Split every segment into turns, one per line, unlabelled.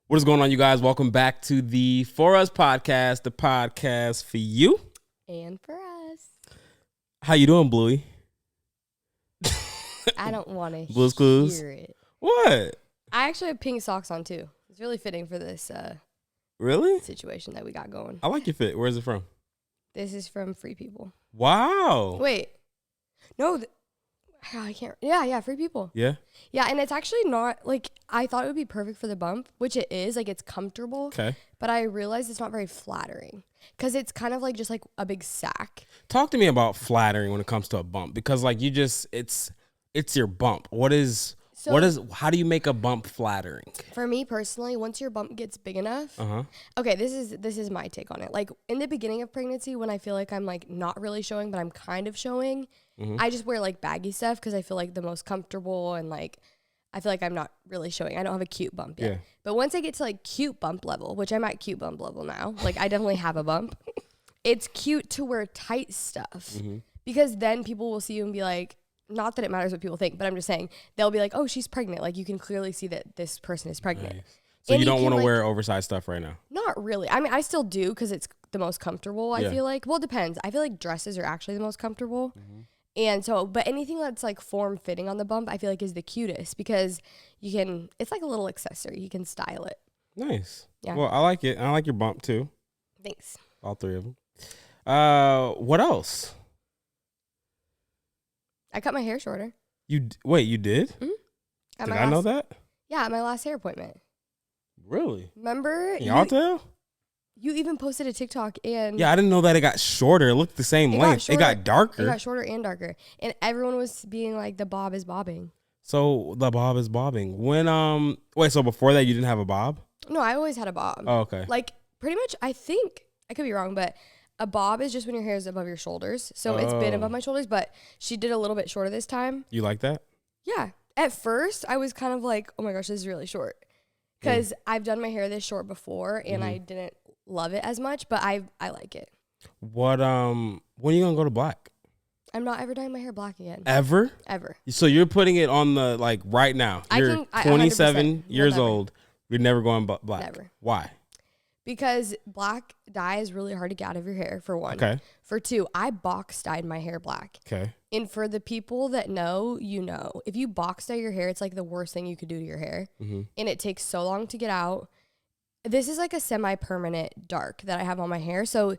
What is going on, you guys? Welcome back to the For Us podcast, the podcast for you.
And for us.
How you doing, Bluey?
I don't want to hear it.
What?
I actually have pink socks on, too. It's really fitting for this
really
situation that we got going.
I like your fit. Where's it from?
This is from Free People.
Wow.
Wait. No. I can't. Yeah, Free People.
Yeah?
Yeah, and it's actually not, like, I thought it would be perfect for the bump, which it is. Like, it's comfortable.
Okay.
But I realized it's not very flattering because it's kind of like just like a big sack.
Talk to me about flattering when it comes to a bump, because like you just, it's your bump. How do you make a bump flattering?
For me personally, once your bump gets big enough, okay, this is my take on it. Like in the beginning of pregnancy, when I feel like I'm like not really showing, but I'm kind of showing, I just wear like baggy stuff because I feel like the most comfortable and like I feel like I'm not really showing. I don't have a cute bump yet. Yeah. But once I get to like cute bump level, which I'm at cute bump level now, like I definitely have a bump. It's cute to wear tight stuff because then people will see you and be like, not that it matters what people think, but I'm just saying they'll be like, oh, she's pregnant. Like you can clearly see that this person is pregnant.
Nice. So and you don't want to wear oversized stuff right now?
Not really. I mean, I still do because it's the most comfortable, I feel like. Well, it depends. I feel like dresses are actually the most comfortable. And so, but anything that's like form fitting on the bump, I feel like is the cutest because it's like a little accessory. You can style it.
Nice. Yeah. Well, I like it. I like your bump too.
Thanks.
All three of them. What else?
I cut my hair shorter.
You did? Mm-hmm. Did I know that?
Yeah, at my last hair appointment.
Really?
Remember?
Y'all tell?
You even posted a TikTok and...
Yeah, I didn't know that it got shorter. It looked the same length. It got darker.
It got shorter and darker. And everyone was being like, the bob is bobbing.
So the bob is bobbing. When, wait, so before that you didn't have a bob?
No, I always had a bob.
Oh, okay.
Like, pretty much, I think, I could be wrong, but a bob is just when your hair is above your shoulders. So it's been above my shoulders, but she did a little bit shorter this time.
You like that?
Yeah. At first, I was kind of like, oh my gosh, this is really short. Because I've done my hair this short before, and I didn't love it as much, but I like it.
What when are you gonna go to black?
I'm not ever dyeing my hair black again.
Ever? So you're putting it on the like right now. You're 27 years old. You're never going black.
Never.
Why?
Because black dye is really hard to get out of your hair, for one.
Okay.
For two, I box dyed my hair black.
Okay.
And for the people that know, you know, if you box dye your hair, it's like the worst thing you could do to your hair. And it takes so long to get out. This is like a semi-permanent dark that I have on my hair. So,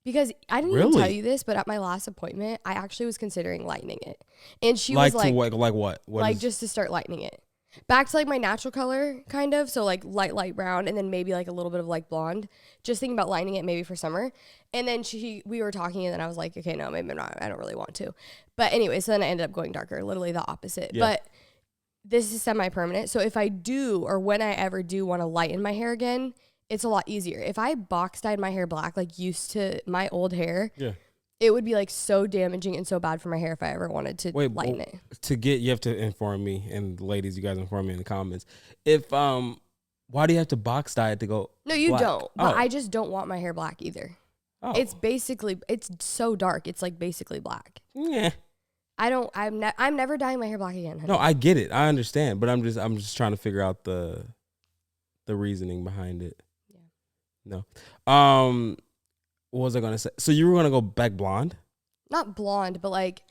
because I didn't even tell you this, but at my last appointment, I actually was considering lightening it. And she was like...
Like what?
Like just to start lightening it. Back to like my natural color, kind of. So like light brown and then maybe like a little bit of like blonde. Just thinking about lightening it maybe for summer. And then we were talking and then I was like, okay, no, maybe not. I don't really want to. But anyway, so then I ended up going darker, literally the opposite. Yeah. But this is semi-permanent. So if I do, or when I ever do want to lighten my hair again, it's a lot easier. If I box dyed my hair black, like used to my old hair, it would be like so damaging and so bad for my hair if I ever wanted to lighten it.
You have to inform me, and ladies, you guys inform me in the comments. If why do you have to box dye it to go?
No, you don't. But I just don't want my hair black either. Oh. It's so dark. It's like basically black.
Yeah.
I'm never dyeing my hair black again, honey.
No, I get it. I understand, but I'm just trying to figure out the reasoning behind it. Yeah. No. What was I going to say? So you were going to go back blonde?
Not blonde, but like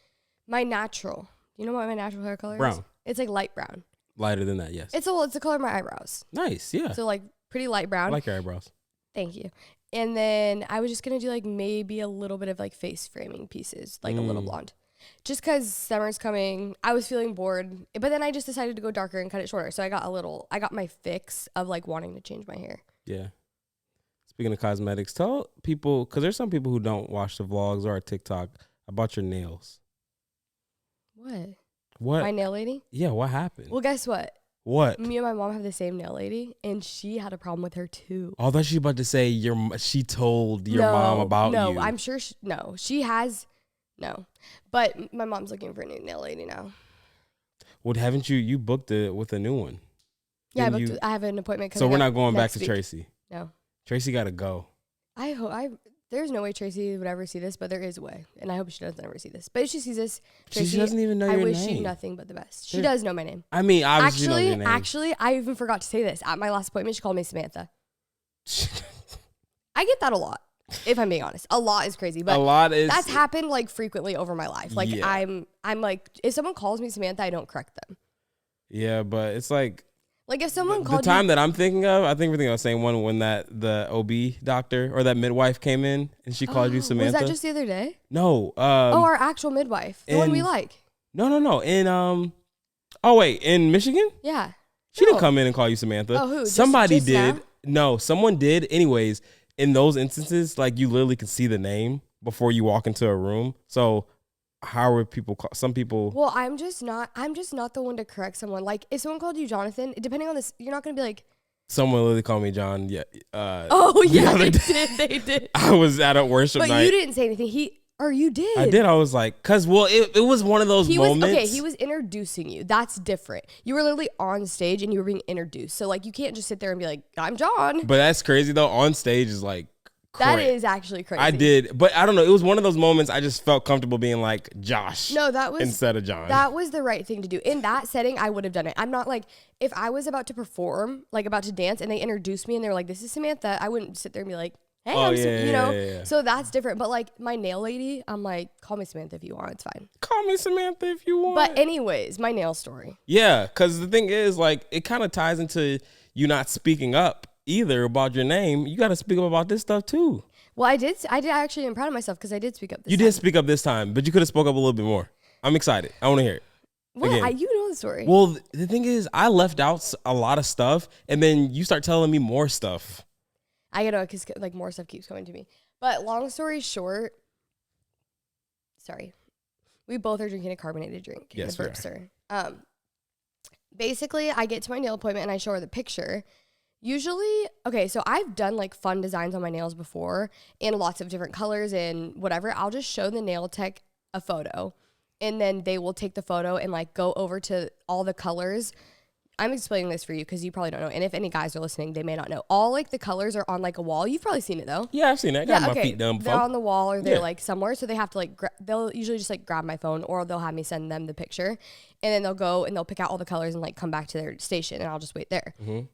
my natural. You know what my natural hair color is?
Brown.
It's like light brown.
Lighter than that, yes.
It's the color of my eyebrows.
Nice, yeah.
So like pretty light brown.
I like your eyebrows.
Thank you. And then I was just going to do like maybe a little bit of like face framing pieces, like a little blonde. Just because summer's coming, I was feeling bored. But then I just decided to go darker and cut it shorter. So I got my fix of like wanting to change my hair.
Yeah. Speaking of cosmetics, tell people, because there's some people who don't watch the vlogs or our TikTok, about your nails.
What?
My
nail lady?
Yeah, what happened?
Well, guess what?
What?
Me and my mom have the same nail lady, and she had a problem with her too.
Oh, I thought she was about to say she told your mom about you.
No, I'm sure she has. No. But my mom's looking for a new nail lady now.
Well, haven't you booked it with a new one?
Yeah, I have an appointment.
So we're not going back to Tracy?
No.
Tracy got to go.
there's no way Tracy would ever see this, but there is a way. And I hope she doesn't ever see this. But if she sees this, Tracy,
she doesn't even know your name.
I wish you nothing but the best. She does know my name.
I mean, obviously knows your name.
Actually, I even forgot to say this. At my last appointment, she called me Samantha. I get that a lot, if I'm being honest. A lot is crazy. But that's happened like frequently over my life. Like I'm like, if someone calls me Samantha, I don't correct them.
Yeah, but it's like
if someone called
the time that I'm thinking of, I think we're thinking of the same one when the OB doctor or that midwife came in and she called you Samantha.
Was that just the other day?
No.
Our actual midwife, the one we like.
No. In Michigan?
Yeah.
She didn't come in and call you Samantha.
Oh, who?
Somebody
just
did.
Now?
No, someone did. Anyways, in those instances, like you literally can see the name before you walk into a room. So how are people some people?
Well, I'm just not the one to correct someone. Like if someone called you Jonathan, depending on this, you're not going to be like,
someone literally called me John. Yeah.
They did.
I was at a worship night.
But you didn't say anything. You did.
I did. I was like, it was one of those moments.
He was introducing you. That's different. You were literally on stage and you were being introduced. So like, you can't just sit there and be like, I'm John.
But that's crazy though. On stage is like,
that is actually crazy.
I did, but I don't know. It was one of those moments I just felt comfortable being like Josh.
No, that was
instead of John.
That was the right thing to do. In that setting, I would have done it. I'm not like, if I was about to perform, like about to dance, and they introduced me and they were like, "This is Samantha," I wouldn't sit there and be like, "Hey,
Yeah.
So that's different. But like my nail lady, I'm like, call me Samantha if you want. It's fine.
Call me Samantha if you want.
But anyways, my nail story.
Yeah, because the thing is, like, it kind of ties into you not speaking up either about your name. You got to speak up about this stuff too.
Well, I did actually. I'm proud of myself because I did speak up this time.
You did speak up this time, but you could have spoke up a little bit more. I'm excited. I want to hear it.
Well, you know the story.
Well, the thing is, I left out a lot of stuff, and then you start telling me more stuff.
I know, because like more stuff keeps coming to me. But long story short, sorry, we both are drinking a carbonated drink.
Yes,
the Burpster. Basically, I get to my nail appointment and I show her the picture. Usually, okay, so I've done like fun designs on my nails before in lots of different colors and whatever. I'll just show the nail tech a photo and then they will take the photo and like go over to all the colors. I'm explaining this for you because you probably don't know. And if any guys are listening, they may not know. All like the colors are on like a wall. You've probably seen it though.
Yeah, I've seen it. I got my feet done before.
They're on the wall or they're like somewhere. So they have to like, they'll usually just like grab my phone or they'll have me send them the picture. And then they'll go and they'll pick out all the colors and like come back to their station and I'll just wait there. Mm-hmm.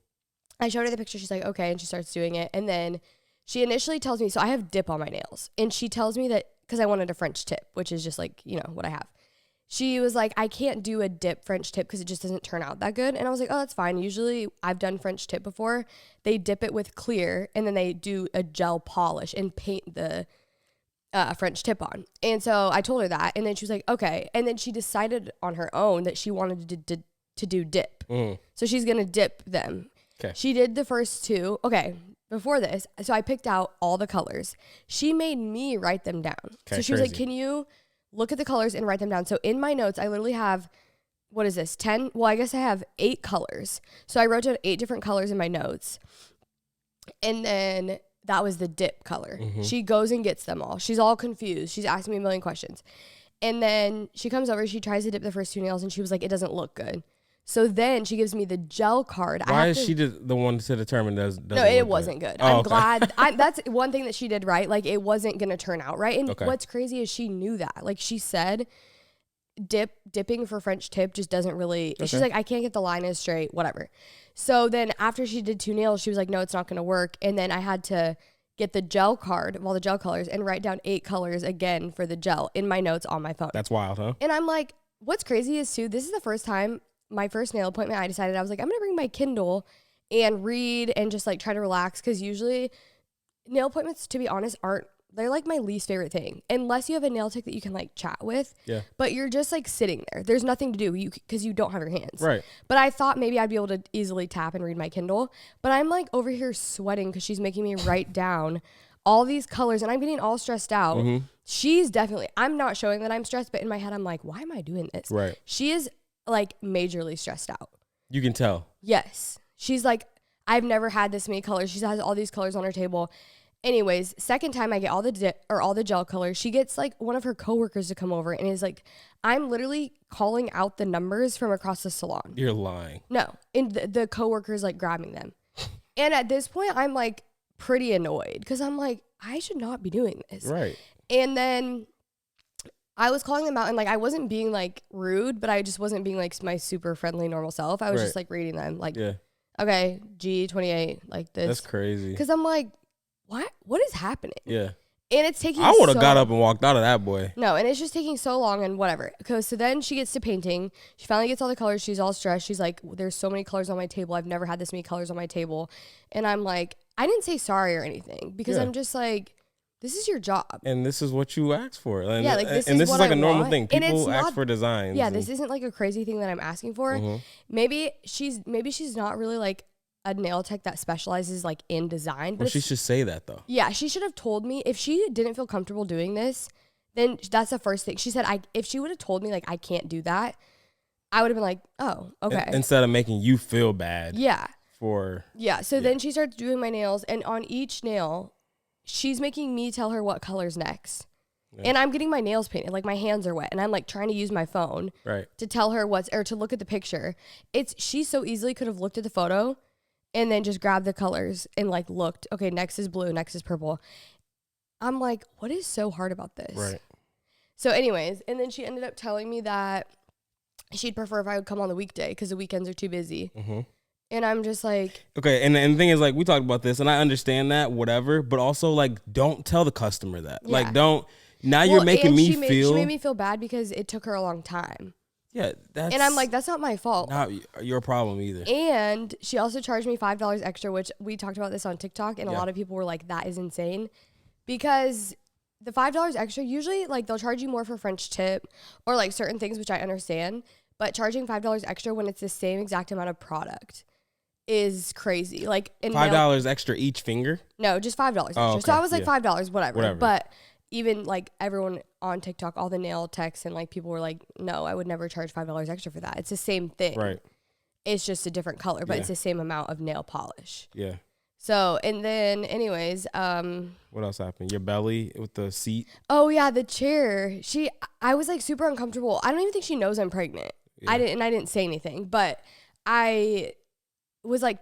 I showed her the picture. She's like, okay. And she starts doing it. And then she initially tells me, so I have dip on my nails. And she tells me that because I wanted a French tip, which is just like, you know, what I have. She was like, I can't do a dip French tip because it just doesn't turn out that good. And I was like, oh, that's fine. Usually I've done French tip before. They dip it with clear and then they do a gel polish and paint the French tip on. And so I told her that. And then she was like, okay. And then she decided on her own that she wanted to do dip. So she's going to dip them.
Okay.
She did the first two. Okay. Before this, so I picked out all the colors. She made me write them down. Okay, so she was like, can you look at the colors and write them down? So in my notes, I literally have, what is this, 10? Well, I guess I have 8 colors. So I wrote down 8 different colors in my notes. And then that was the dip color. Mm-hmm. She goes and gets them all. She's all confused. She's asking me a million questions. And then she comes over, she tries to dip the first 2 nails, and she was like, it doesn't look good. So then she gives me the gel card.
Why is she the one to determine doesn't
No, it wasn't good. I'm glad. That's one thing that she did right. Like, it wasn't going to turn out right. And what's crazy is she knew that. Like, she said dipping for French tip just doesn't really... Okay. She's like, I can't get the line as straight, whatever. So then after she did 2 nails, she was like, no, it's not going to work. And then I had to get the gel card of all the gel colors and write down 8 colors again for the gel in my notes on my phone.
That's wild, huh?
And I'm like, what's crazy is, too, this is the first time... My first nail appointment, I decided I was like, I'm going to bring my Kindle and read and just like try to relax. Because usually nail appointments, to be honest, they're like my least favorite thing. Unless you have a nail tech that you can like chat with. Yeah. But you're just like sitting there. There's nothing to do because you don't have your hands.
Right.
But I thought maybe I'd be able to easily tap and read my Kindle. But I'm like over here sweating because she's making me write down all these colors and I'm getting all stressed out. Mm-hmm. She's definitely, I'm not showing that I'm stressed, but in my head, I'm like, why am I doing this?
Right.
She is like majorly stressed out.
You can tell.
Yes. She's like, I've never had this many colors. She has all these colors on her table. Anyways, second time I get all the gel colors, she gets like one of her coworkers to come over and is like, I'm literally calling out the numbers from across the salon.
You're lying.
No. And the coworker's like grabbing them. And at this point, I'm like pretty annoyed because I'm like, I should not be doing this.
Right.
And then I was calling them out and like I wasn't being like rude, but I just wasn't being like my super friendly normal self. I was just like reading them like, okay, G28, like this.
That's crazy.
Because I'm like, what is happening?
Yeah.
And it's taking
I would have got up and walked out of that boy.
No, and it's just taking so long and whatever. So then she gets to painting. She finally gets all the colors. She's all stressed. She's like, there's so many colors on my table. I've never had this many colors on my table. And I'm like, I didn't say sorry or anything because I'm just like, this is your job. And
this is what you asked for. And,
yeah, like this
is
what
like
I
a normal
want.
thing. People ask for designs.
Yeah, this isn't like a crazy thing that I'm asking for. Mm-hmm. Maybe she's not really like a nail tech that specializes like in design. But
she should say that though.
Yeah, she should have told me if she didn't feel comfortable doing this, then that's the first thing. She said if she would have told me like I can't do that, I would have been like, oh, okay.
Instead of making you feel bad.
Yeah.
So
then she starts doing my nails, and on each nail, she's making me tell her what color's next. Yeah. And I'm getting my nails painted, like my hands are wet, and I'm like trying to use my phone to tell her or to look at the picture. She so easily could have looked at the photo and then just grabbed the colors and like looked, okay, next is blue, next is purple. I'm like, what is so hard about this?
Right.
So anyways, and then she ended up telling me that she'd prefer if I would come on the weekday because the weekends are too busy. Mm-hmm. And I'm just like...
Okay, and the thing is, like, we talked about this, and I understand that, whatever, but also, like, don't tell the customer that. Yeah. Like, don't... Now you're making me feel...
She made me feel bad because it took her a long time.
Yeah, that's...
And I'm like, that's not my fault.
Not your problem either.
And she also charged me $5 extra, which we talked about this on TikTok, and a lot of people were like, that is insane. Because the $5 extra, usually, like, they'll charge you more for French tip or, like, certain things, which I understand. But charging $5 extra when it's the same exact amount of product is crazy. Like
$5 extra each finger?
No, just $5 extra. Okay. So I was like $5, whatever. But even like everyone on TikTok, all the nail techs and like people were like, no, I would never charge $5 extra for that. It's the same thing.
Right.
It's just a different color, but it's the same amount of nail polish.
Yeah.
So, and then anyways,
what else happened? Your belly with the seat?
Oh yeah, the chair. I was like super uncomfortable. I don't even think she knows I'm pregnant. Yeah. I didn't say anything, but I was like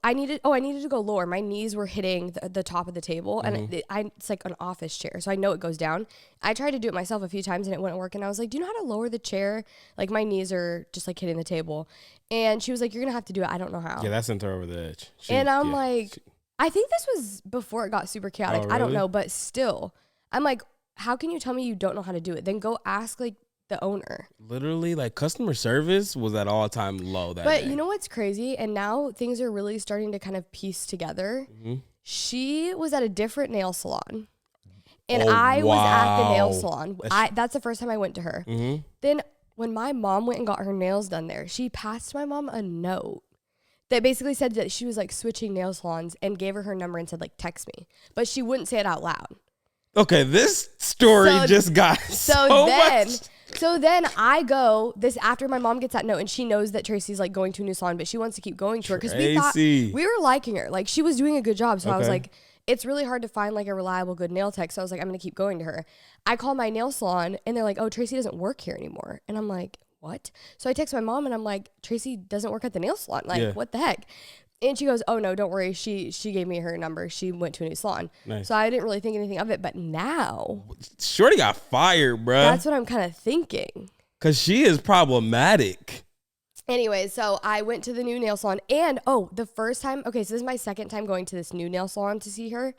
I needed to go lower. My knees were hitting the top of the table, and it's like an office chair, so I know it goes down. I tried to do it myself a few times, and it wouldn't work. And I was like, "Do you know how to lower the chair? Like my knees are just like hitting the table." And she was like, "You're gonna have to do it. I don't know how."
Yeah, that sent her over the edge.
And I'm like, I think this was before it got super chaotic. Oh, really? I don't know, but still, I'm like, how can you tell me you don't know how to do it? Then go ask like the owner.
Literally, like customer service was at all time low that day.
But you know what's crazy? And now things are really starting to kind of piece together. Mm-hmm. She was at a different nail salon. And I was at the nail salon. That's the first time I went to her. Mm-hmm. Then when my mom went and got her nails done there, she passed my mom a note that basically said that she was like switching nail salons and gave her number and said like, text me. But she wouldn't say it out loud.
Okay, this story just got so much.
So then I go after my mom gets that note, and she knows that Tracy's like going to a new salon, but she wants to keep going to her because we thought we were liking her. Like she was doing a good job. So I was like, it's really hard to find like a reliable, good nail tech. So I was like, I'm going to keep going to her. I call my nail salon and they're like, oh, Tracy doesn't work here anymore. And I'm like, what? So I text my mom and I'm like, Tracy doesn't work at the nail salon. Like, what the heck? And she goes, oh, no, don't worry. She gave me her number. She went to a new salon. Nice. So I didn't really think anything of it. But now.
Shorty got fired, bro.
That's what I'm kind of thinking.
Because she is problematic.
Anyway, so I went to the new nail salon. And, the first time. Okay, so this is my second time going to this new nail salon to see her.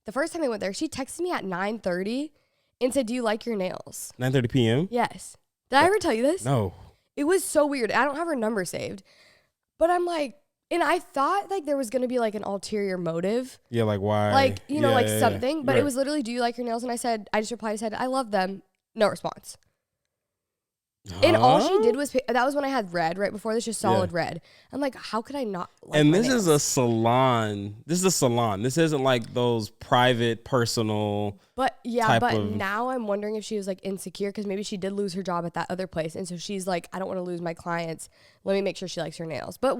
The first time I went there, she texted me at 9:30 and said, do you like your nails?
9:30 p.m.?
Yes. Did I ever tell you this?
No.
It was so weird. I don't have her number saved. But I'm like. And I thought like there was going to be like an ulterior motive.
Yeah, like why?
Like, something. But it was literally, do you like your nails? And I just replied, I said, I love them. No response. Huh? And all she did was, that was when I had red right before this, just solid red. I'm like, how could I not like
And
my
this
nails?
is a salon. This is a salon. This isn't like those private, personal.
But now I'm wondering if she was like insecure because maybe she did lose her job at that other place. And so she's like, I don't want to lose my clients. Let me make sure she likes her nails. But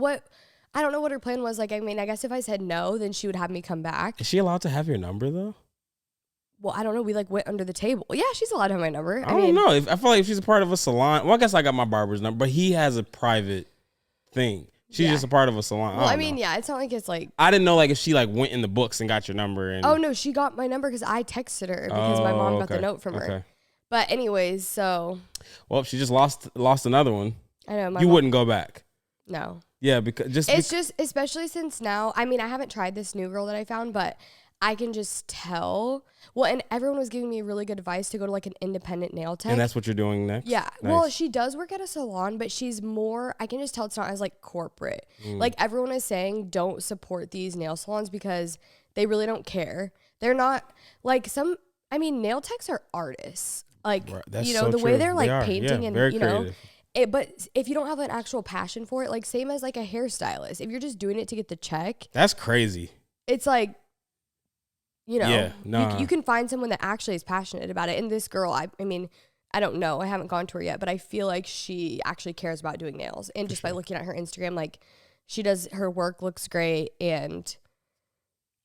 I don't know what her plan was. Like, I mean, I guess if I said no, then she would have me come back.
Is she allowed to have your number, though?
Well, I don't know. We, like, went under the table. Yeah, she's allowed to have my number.
I don't know. I feel like if she's a part of a salon... Well, I guess I got my barber's number, but he has a private thing. She's just a part of a salon.
Well, I mean, yeah, it's not like it's like.
I didn't know like if she like went in the books and got your number. And
oh no, she got my number because I texted her because my mom got the note from her. But anyways, so.
Well, she just lost another one.
I know.
You wouldn't go back.
No.
Yeah, because
it's just especially since now. I mean, I haven't tried this new girl that I found, but I can just tell. Well, and everyone was giving me really good advice to go to like an independent nail tech.
And that's what you're doing next?
Yeah.
Nice.
Well, she does work at a salon, but she's more, I can just tell it's not as like corporate. Like everyone is saying, don't support these nail salons because they really don't care. They're not like nail techs are artists. Like,
that's
you know,
so
the
true.
way they're like painting and, you know.
Creative.
But if you don't have an actual passion for it, like same as like a hairstylist, if you're just doing it to get the check.
That's crazy.
It's like, you know,
yeah, nah.
you can find someone that actually is passionate about it. And this girl, I mean, I don't know. I haven't gone to her yet, but I feel like she actually cares about doing nails. And just by looking at her Instagram, like her work looks great. And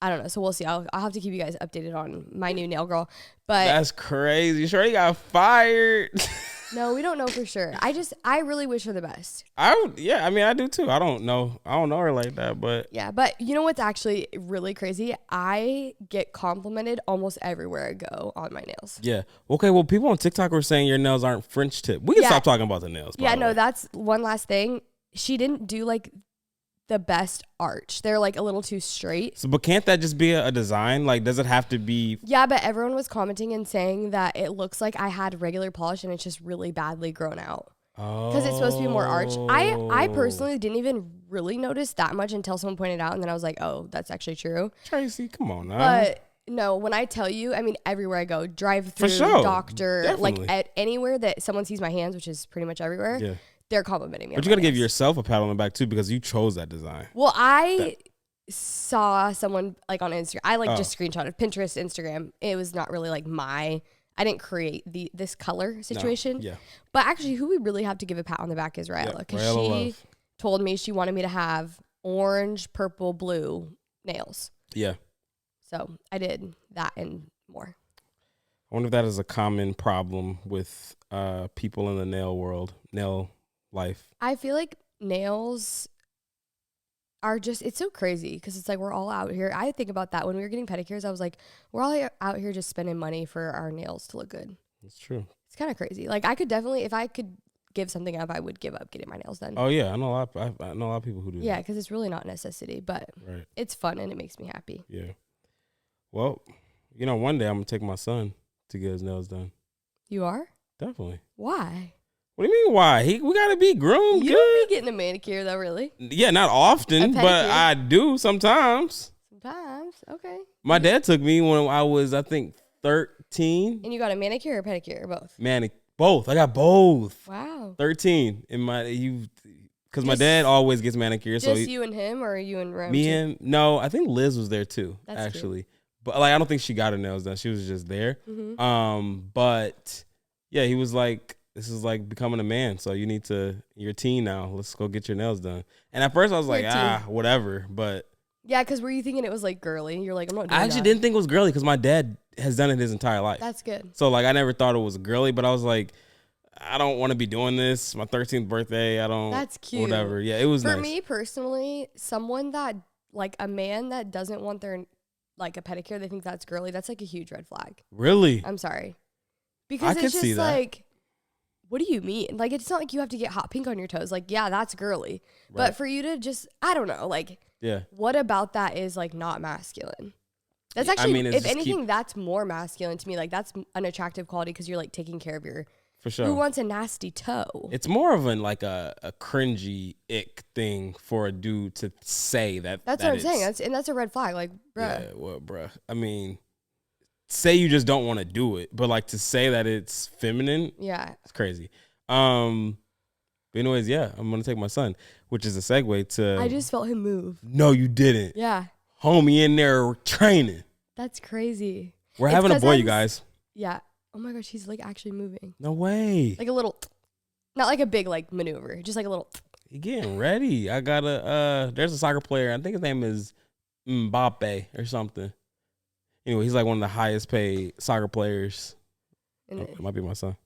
I don't know. So we'll see. I'll have to keep you guys updated on my new nail girl. But
that's crazy. Sure, you got fired.
No, we don't know for sure. I really wish her the best.
I mean, I do too. I don't know her like that, but
yeah. But you know what's actually really crazy? I get complimented almost everywhere I go on my nails.
Yeah. Okay. Well, people on TikTok were saying your nails aren't French tip. We can stop talking about the nails.
Yeah. No, that's one last thing. She didn't do like the best arch. They're like a little too straight.
So, but can't that just be a design? Like, does it have to be?
Yeah, but everyone was commenting and saying that it looks like I had regular polish and it's just really badly grown out. Because it's supposed to be more arch. I personally didn't even really notice that much until someone pointed out, and then I was like, oh, that's actually true.
Tracy, come on now.
But no, when I tell you, I mean, everywhere I go, drive through, doctor,
definitely.
like at anywhere that someone sees my hands, which is pretty much everywhere, they're complimenting me.
But you got to give yourself a pat on the back too, because you chose that design.
Well, I saw someone like on Instagram. I just screenshotted Pinterest, Instagram. It was not really like I didn't create this color situation. No, yeah. But actually, who we really have to give a pat on the back is Ryella, because she told me she wanted me to have orange, purple, blue nails. Yeah. So I did that and more.
I wonder if that is a common problem with people in the nail life.
I feel like nails are just, it's so crazy because it's like we're all out here. I think about that when we were getting pedicures. I was like, we're all out here just spending money for our nails to look good.
That's true.
It's kind of crazy. Like I could definitely, if I could give something up, I would give up getting my nails done.
Oh yeah, I know a lot of people who do.
Yeah, because it's really not a necessity, but it's fun and it makes me happy.
Yeah. Well, one day I'm gonna take my son to get his nails done.
You are?
Definitely.
Why?
What do you mean why? We gotta be groomed.
You don't be getting a manicure though, really?
Yeah, not often, but I do sometimes.
Sometimes, okay.
My dad took me when I was, I think, 13.
And you got a manicure or pedicure or both?
Both. I got both.
Wow.
13 because my dad always gets manicures.
Just you and him, or you and Rome?
No, I think Liz was there too. That's actually, cute. But like I don't think she got her nails done. She was just there. Mm-hmm. But yeah, he was like, this is like becoming a man, so you're a teen now. Let's go get your nails done. And at first I was like, whatever. But
yeah, because were you thinking it was like girly? You're like, I'm not doing that.
I actually didn't think it was girly because my dad has done it his entire life.
That's good.
So like I never thought it was girly, but I was like, I don't want to be doing this. My 13th birthday, I don't.
That's cute.
Whatever. Yeah, it was nice.
For me personally, someone that, like a man that doesn't want their, like a pedicure, they think that's girly. That's like a huge red flag.
Really?
I'm sorry. Because it's just like, what do you mean? Like, it's not like you have to get hot pink on your toes. Like, yeah, that's girly. Right. But for you to just, I don't know, like, what about that is like not masculine? That's actually, if anything, that's more masculine to me. Like, that's an attractive quality because you're like taking care of your.
For sure.
Who wants a nasty toe?
It's more of like a cringy ick thing for a dude to say that.
That's what I'm saying. That's a red flag. Like, bruh.
Yeah, well, bruh. I mean, say you just don't want to do it, but like to say that it's feminine. Yeah. It's crazy. But anyways, yeah, I'm going to take my son, which is a segue to.
I just felt him move.
No, you didn't.
Yeah.
Homie in there training.
That's crazy.
We're having a boy, you guys.
Yeah. Oh my gosh, he's like actually moving.
No way.
Like a little, not like a big like maneuver, just like a little.
He getting ready. I got there's a soccer player. I think his name is Mbappe or something. Anyway, he's like one of the highest paid soccer players. It might be my son.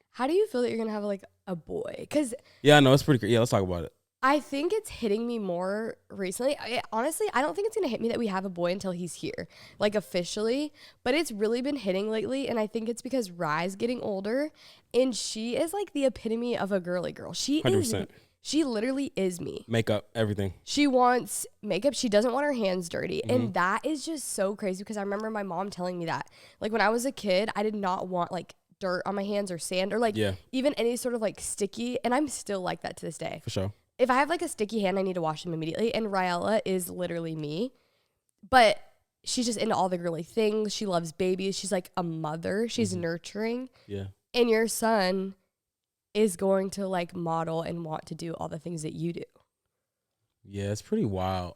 How do you feel that you're going to have like a boy? Cause
yeah, no, it's pretty. Yeah, let's talk about it.
I think it's hitting me more recently. Honestly, I don't think it's going to hit me that we have a boy until he's here, like officially. But it's really been hitting lately. And I think it's because Rye's getting older. And she is like the epitome of a girly girl. 100%. She literally is me.
Makeup, everything.
She wants makeup. She doesn't want her hands dirty. Mm-hmm. And that is just so crazy because I remember my mom telling me that. Like when I was a kid, I did not want like dirt on my hands or sand or like even any sort of like sticky. And I'm still like that to this day.
For sure.
If I have like a sticky hand, I need to wash them immediately. And Ryella is literally me. But she's just into all the girly things. She loves babies. She's like a mother. She's nurturing.
Yeah.
And your son is going to like model and want to do all the things that you do.
Yeah, it's pretty wild.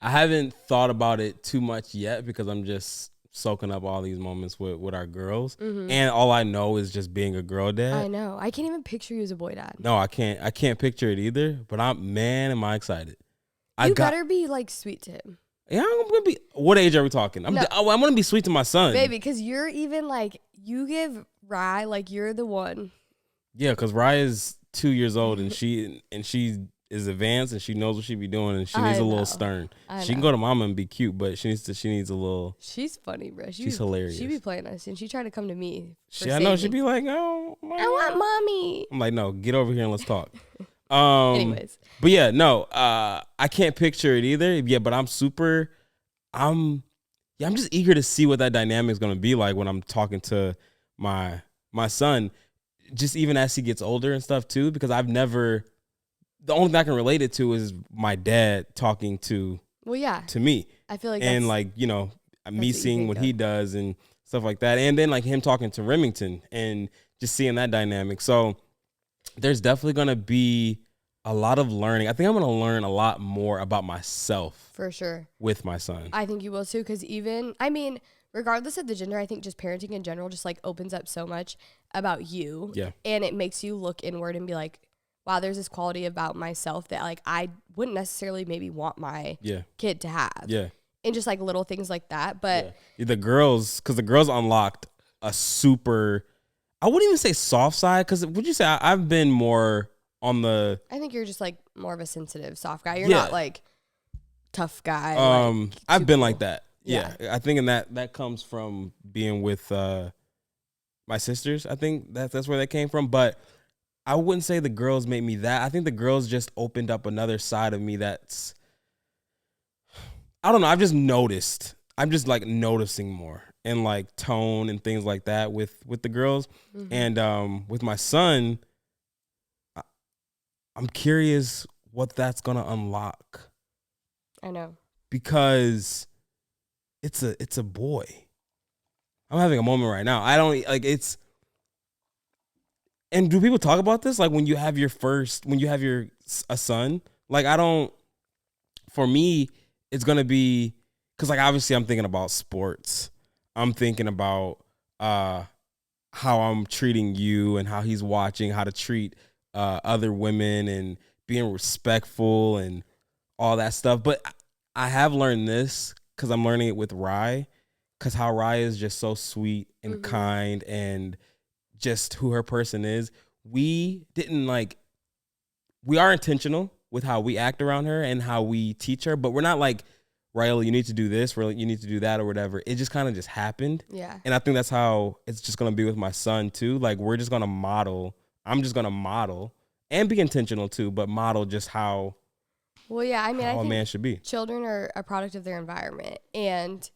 I haven't thought about it too much yet because I'm just soaking up all these moments with our girls. Mm-hmm. And all I know is just being a girl dad.
I know. I can't even picture you as a boy dad.
No, I can't picture it either. But am I excited.
You better be like sweet to him.
Yeah, I'm going to be. What age are we talking? I'm going to be sweet to my son.
Baby, because you're even like, you give Rye, like you're the one.
Yeah, because Rye is 2 years old and she is advanced and she knows what she be doing and she needs a little stern. She can go to mama and be cute, but she needs a little.
She's funny, bro.
She's hilarious.
She be playing us and she tried to come to me.
I know she'd be like, oh,
I want mommy.
I'm like, no, get over here and let's talk.
Anyways,
but yeah, no, I can't picture it either. Yeah, but I'm just eager to see what that dynamic is gonna be like when I'm talking to my son. Just even as he gets older and stuff too, because the only thing I can relate it to is my dad talking to me.
I feel like
and like, me seeing what he does and stuff like that. And then like him talking to Remington and just seeing that dynamic. So there's definitely going to be a lot of learning. I think I'm going to learn a lot more about myself.
For sure.
With my son.
I think you will too. Cause regardless of the gender, I think just parenting in general just like opens up so much about you.
Yeah.
And it makes you look inward and be like, wow, there's this quality about myself that like I wouldn't necessarily maybe want my kid to have.
Yeah.
And just like little things like that. But
the girls unlocked a super, I wouldn't even say soft side. Cause would you say I've been more on the.
I think you're just like more of a sensitive, soft guy. You're not like tough guy.
I've been like that. Yeah. I think and that comes from being with my sisters. I think that's where that came from. But I wouldn't say the girls made me that. I think the girls just opened up another side of me that's, I don't know. I've just noticed. I'm just like noticing more and like tone and things like that with the girls. Mm-hmm. And with my son, I'm curious what that's going to unlock.
I know.
Because it's a boy. I'm having a moment right now. I don't like it's. And do people talk about this? Like when you have a son, like for me, it's going to be, cause like, obviously I'm thinking about sports. I'm thinking about, how I'm treating you and how he's watching how to treat, other women and being respectful and all that stuff. But I have learned this cause I'm learning it with Rye, cause how Rye is just so sweet and kind and just who her person is. We are intentional with how we act around her and how we teach her, but we're not like, Riley, you need to do this, Riley, you need to do that or whatever. It just kind of just happened.
Yeah.
And I think that's how it's just going to be with my son too. Like I'm just going to model and be intentional too, but model just how
I
think a man should be.
Children are a product of their environment. And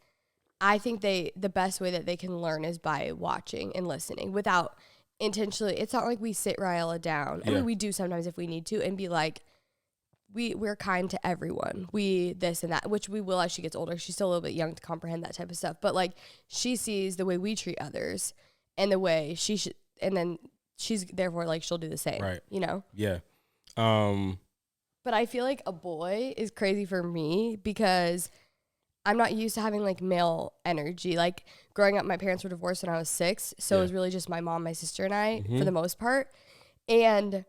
I think the best way that they can learn is by watching and listening without intentionally. It's not like we sit Ryella down. I mean, we do sometimes if we need to and be like, we're kind to everyone. We this and that, which we will as she gets older. She's still a little bit young to comprehend that type of stuff. But like she sees the way we treat others and the way she should, and then she's therefore like she'll do the same.
Right.
You know?
Yeah.
But I feel like a boy is crazy for me because I'm not used to having like male energy. Like growing up, my parents were divorced when I was 6. So it was really just my mom, my sister, and I for the most part. And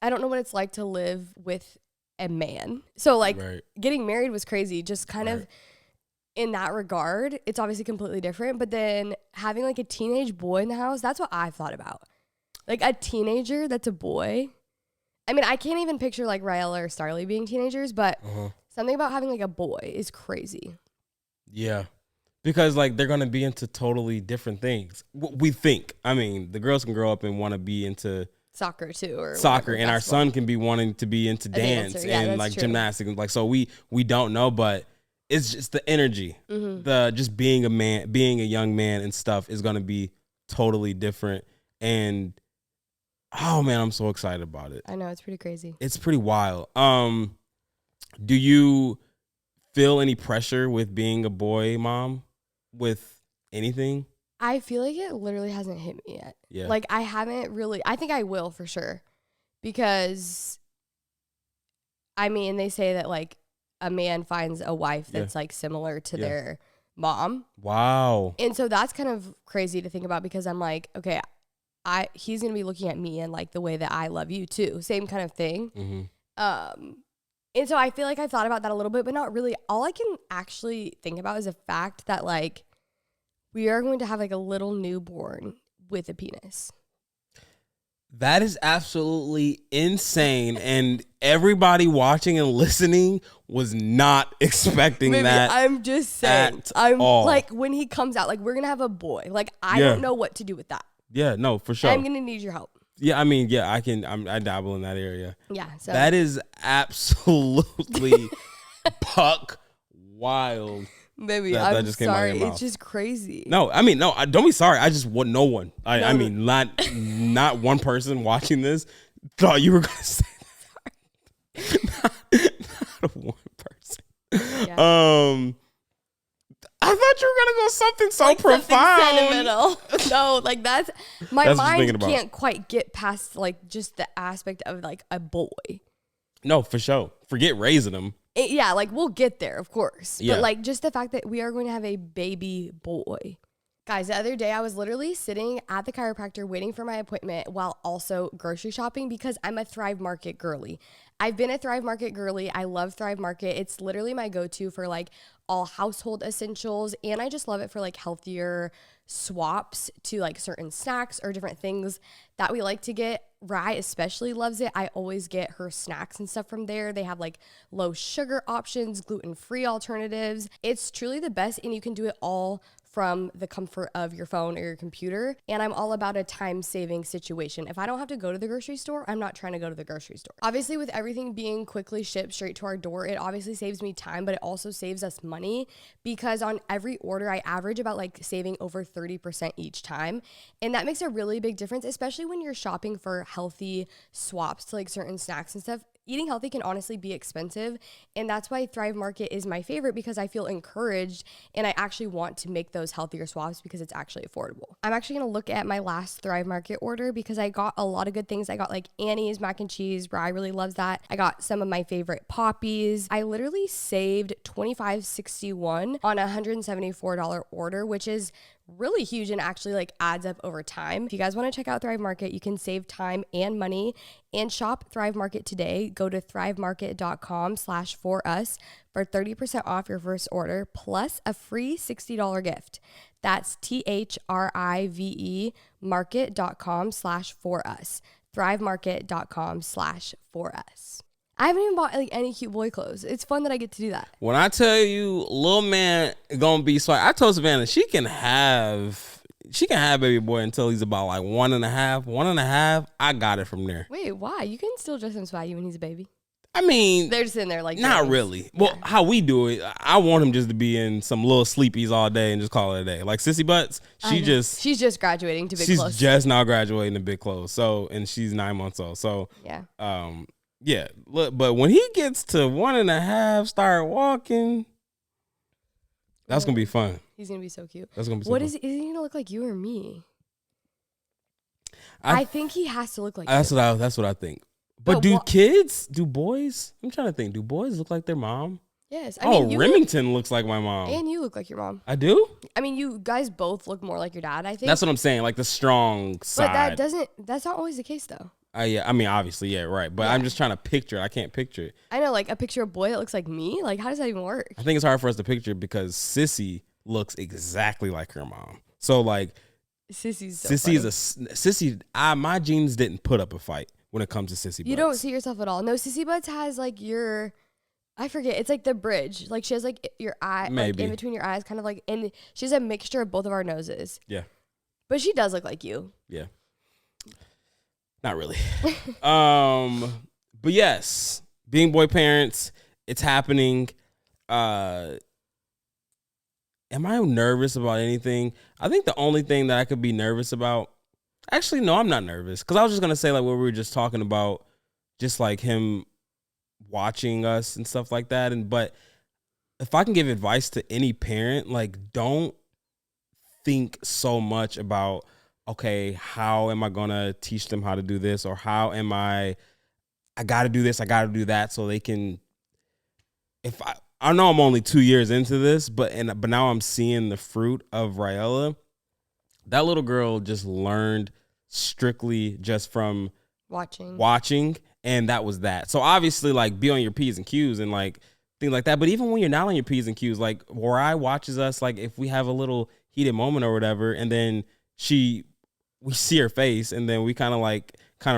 I don't know what it's like to live with a man. So like getting married was crazy. Just kind of in that regard, it's obviously completely different. But then having like a teenage boy in the house, that's what I've thought about. Like a teenager that's a boy. I mean, I can't even picture like Raella or Starly being teenagers, but something about having like a boy is crazy.
Yeah. Because like they're going to be into totally different things. We think. I mean, the girls can grow up and want to be into
soccer too, or
soccer,
whatever,
and our son can be wanting to be into dance and like gymnastics. Like, so we don't know, but it's just the energy, the just being a man, being a young man and stuff is going to be totally different. And oh man, I'm so excited about it.
I know, it's pretty crazy.
It's pretty wild. Do you feel any pressure with being a boy mom with anything?
I feel like it literally hasn't hit me yet.
Yeah.
Like I haven't really, I think I will for sure. Because I mean, they say that like a man finds a wife that's like similar to their mom.
Wow.
And so that's kind of crazy to think about because I'm like, okay, he's going to be looking at me and like the way that I love you too. Same kind of thing. And so I feel like I've thought about that a little bit, but not really. All I can actually think about is the fact that like we are going to have like a little newborn with a penis.
That is absolutely insane. And everybody watching and listening was not expecting that.
I'm just saying. I'm like, when he comes out, like we're going to have a boy. Like, I don't know what to do with that.
Yeah, no, for sure.
I'm going to need your help.
Yeah, I mean, yeah, I dabble in that area.
Yeah. So
that is absolutely buck wild.
Maybe I'm just sorry. It's just crazy.
No, I mean, no, don't be sorry. I just want no one. I mean, not one person watching this thought you were going to say that. not one person. Yeah. I thought you were gonna go something so like profound.
Something sentimental. No, like that's mind can't quite get past like just the aspect of like a boy.
No, for sure. Forget raising them.
Yeah, like we'll get there, of course. Yeah. But like just the fact that we are going to have a baby boy. Guys, the other day I was literally sitting at the chiropractor waiting for my appointment while also grocery shopping because I'm a Thrive Market girly. I've been a Thrive Market girly. I love Thrive Market. It's literally my go-to for like all household essentials. And I just love it for like healthier swaps to like certain snacks or different things that we like to get. Rye especially loves it. I always get her snacks and stuff from there. They have like low sugar options, gluten-free alternatives. It's truly the best and you can do it all from the comfort of your phone or your computer. And I'm all about a time-saving situation. If I don't have to go to the grocery store, I'm not trying to go to the grocery store. Obviously, with everything being quickly shipped straight to our door, it obviously saves me time, but it also saves us money because on every order, I average about like saving over 30% each time. And that makes a really big difference, especially when you're shopping for healthy swaps to like certain snacks and stuff. Eating healthy can honestly be expensive, and that's why Thrive Market is my favorite because I feel encouraged and I actually want to make those healthier swaps because it's actually affordable. I'm actually going to look at my last Thrive Market order because I got a lot of good things. I got like Annie's mac and cheese, Bri really loves that. I got some of my favorite poppies. I literally saved $25.61 on a $174 order, which is really huge and actually like adds up over time. If you guys want to check out Thrive Market, you can save time and money and shop Thrive Market today. Go to thrivemarket.com/forus for 30% off your first order plus a free $60 gift. That's THRIVE market.com/forus. thrivemarket.com/forus. I haven't even bought like any cute boy clothes. It's fun that I get to do that.
When I tell you, little man gonna be swag. I told Savannah she can have baby boy until he's about like 1.5. I got it from there.
Wait, why? You can still dress him swaggy when he's a baby.
I mean,
they're just in there like
not really. Well, how we do it, I want him just to be in some little sleepies all day and just call it a day. Like Sissy Butts, she's just
graduating to big
clothes.
She's
just now graduating to big clothes. So, and she's 9 months old. So, yeah, look, but when he gets to 1.5, start walking, that's gonna be fun.
He's gonna be so cute.
That's gonna be so fun.
Is he gonna look like you or me? I think he has to look like
that's
you.
That's what I think. But do boys? I'm trying to think. Do boys look like their mom?
Yes.
I mean, Remington looks like my mom.
And you look like your mom.
I do?
I mean, you guys both look more like your dad, I think.
That's what I'm saying, like the strong side.
But that's not always the case though.
Yeah, I mean, obviously, yeah, right. But I'm just trying to picture it. I can't picture it.
I know, like a picture of a boy that looks like me. Like, how does that even work?
I think it's hard for us to picture because Sissy looks exactly like her mom. So, like,
Sissy, my genes
didn't put up a fight when it comes to sissy butts.
You don't see yourself at all. No, sissy butts has like I forget. It's like the bridge. Like she has like your eye, like in between your eyes, kind of like, and she has a mixture of both of our noses.
Yeah.
But she does look like you.
Yeah. Not really. But yes, being boy parents, it's happening. Am I nervous about anything? I think the only thing that I could be nervous about, actually, no, I'm not nervous. Because I was just going to say like what we were just talking about, just like him watching us and stuff like that. But if I can give advice to any parent, like don't think so much about, okay, how am I going to teach them how to do this? Or how am I got to do this, I got to do that, so they can, I know I'm only 2 years into this, but now I'm seeing the fruit of Raella. That little girl just learned strictly just from watching, and that was that. So obviously, like, be on your P's and Q's and like things like that. But even when you're not on your P's and Q's, like Wari watches us, like if we have a little heated moment or whatever, and then we see her face, and then we kind of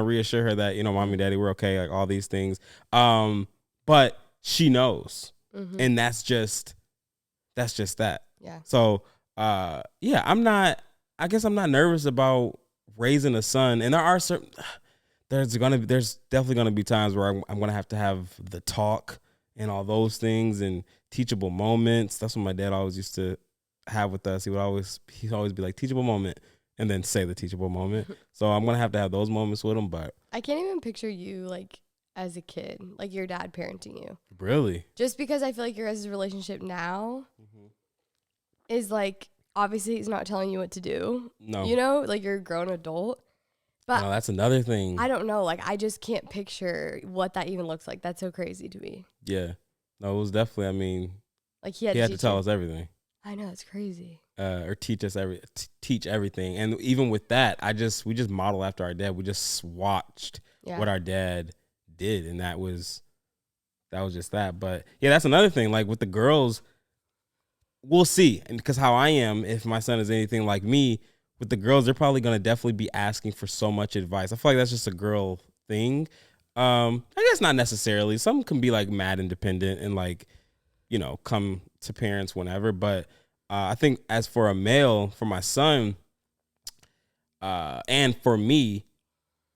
reassure her that, you know, mommy, daddy, we're okay, like all these things. But she knows. Mm-hmm. And that's just that. Yeah. So, I guess I'm not nervous about raising a son. And there's definitely going to be times where I'm going to have the talk and all those things and teachable moments. That's what my dad always used to have with us. He'd always be like, teachable moment, and then say the teachable moment. So I'm going to have those moments with him. But
I can't even picture you like as a kid, like your dad parenting you.
Really? Just
because I feel like your guys' relationship now is like, obviously he's not telling you what to do. No. You know, like you're a grown adult. But
no, that's another thing.
I don't know. Like, I just can't picture what that even looks like. That's so crazy to me.
Yeah. No, it was definitely, I mean,
like he had to tell us everything. I know, it's crazy.
Or teach everything. And even with that, we just model after our dad. We just watched what our dad did, and that was just that. But yeah, that's another thing. Like with the girls, we'll see. And because how I am, if my son is anything like me, with the girls, they're probably going to definitely be asking for so much advice. I feel like that's just a girl thing. I guess not necessarily. Some can be like mad independent and like, you know, come to parents whenever. But I think as for a male, for my son, and for me,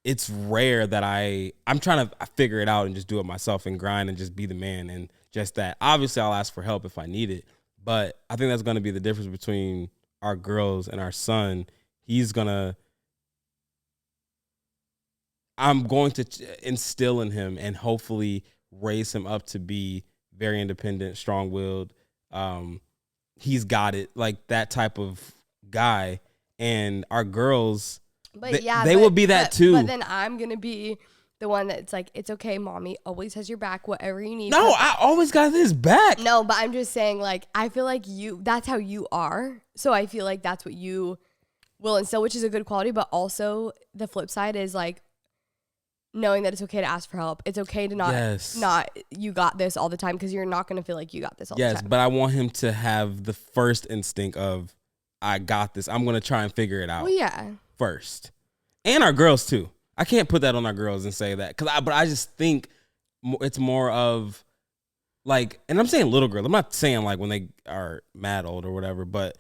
it's rare that I'm trying to figure it out and just do it myself and grind and just be the man and just that. Obviously, I'll ask for help if I need it, but I think that's going to be the difference between our girls and our son. I'm going to instill in him and hopefully raise him up to be very independent, strong-willed. He's got it, like that type of guy. And our girls, they will be that too.
But then I'm going to be the one that's like, it's okay, mommy always has your back, whatever you need.
No, I always got his back.
No, but I'm just saying, like, I feel like that's how you are. So I feel like that's what you will instill, which is a good quality. But also the flip side is like knowing that it's okay to ask for help. It's okay to not you got this all the time, because you're not going to feel like you got this all the time.
Yes, but I want him to have the first instinct of, I got this. I'm going to try and figure it out.
Well, yeah.
First. And our girls too. I can't put that on our girls and say that, but I just think it's more of like, and I'm saying little girls. I'm not saying like when they are mad old or whatever, but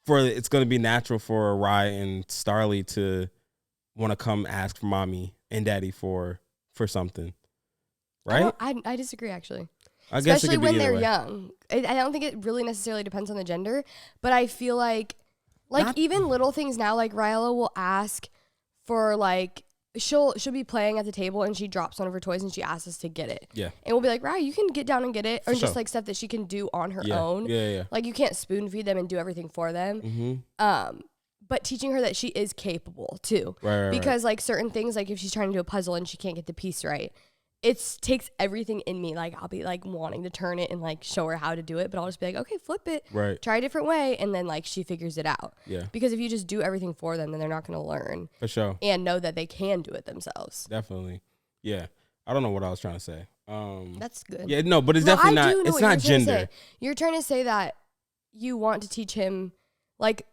it's going to be natural for Rye and Starly to want to come ask for mommy and daddy for something, right?
I disagree, actually. Especially when they're young. I don't think it really necessarily depends on the gender, but I feel like even little things now, like Raella will ask for like, she'll be playing at the table and she drops one of her toys and she asks us to get it. Yeah. And we'll be like, Raella, you can get down and get it. Or just like stuff that she can do on her own. Yeah. Like you can't spoon feed them and do everything for them. Mm-hmm. But teaching her that she is capable too. Right. Because like certain things, like if she's trying to do a puzzle and she can't get the piece right, it takes everything in me. Like I'll be like wanting to turn it and like show her how to do it, but I'll just be like, okay, flip it, try a different way, and then like she figures it out. Yeah. Because if you just do everything for them, then they're not going to learn. For sure. And know that they can do it themselves.
Definitely. Yeah. I don't know what I was trying to say.
That's good.
Yeah. No, but it's definitely not. It's not gender.
You're trying to say that you want to teach him like